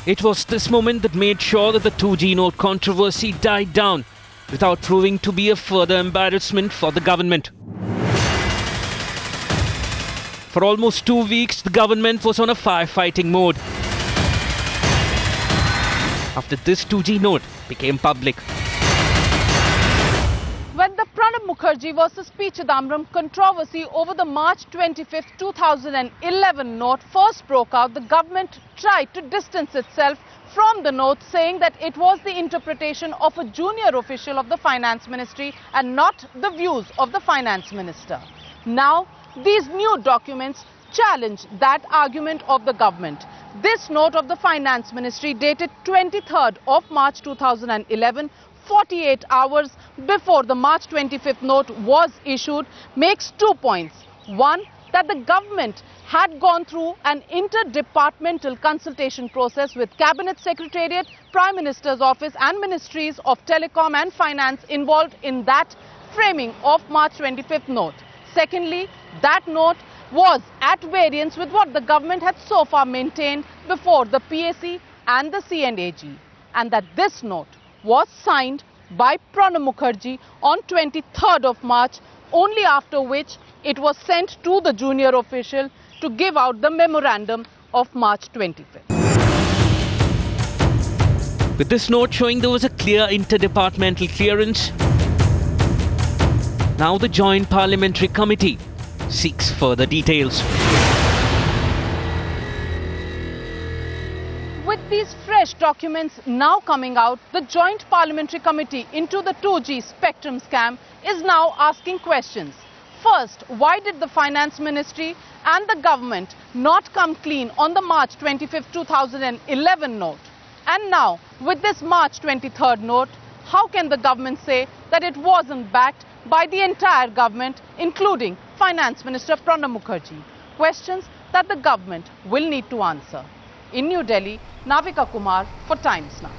It was this moment that made sure that the 2G note controversy died down without proving to be a further embarrassment for the government. For almost 2 weeks, the government was on a firefighting mode after this 2G note became public. When the Pranab Mukherjee versus P. Chidambaram controversy over the March 25, 2011 note first broke out, the government tried to distance itself from the note, saying that it was the interpretation of a junior official of the Finance Ministry and not the views of the Finance Minister. Now, these new documents challenge that argument of the government. This note of the Finance Ministry, dated 23rd of March 2011, 48 hours before the March 25th note was issued, makes 2 points. One, that the government had gone through an interdepartmental consultation process with Cabinet Secretariat, Prime Minister's Office and Ministries of Telecom and Finance involved in that framing of March 25th note. Secondly, that note was at variance with what the government had so far maintained before the PAC and the C&AG, and that this note was signed by Pranab Mukherjee on 23rd of March, only after which it was sent to the junior official to give out the memorandum of March 25th. With this note showing there was a clear interdepartmental clearance, now the Joint Parliamentary Committee seeks further details. With these fresh documents now coming out, the Joint Parliamentary Committee into the 2G spectrum scam is now asking questions. First, why did the Finance Ministry and the government not come clean on the March 25, 2011 note? And now, with this March 23rd note, how can the government say that it wasn't backed by the entire government, including Finance Minister Pranab Mukherjee? Questions that the government will need to answer. In New Delhi, Navika Kumar for Times Now.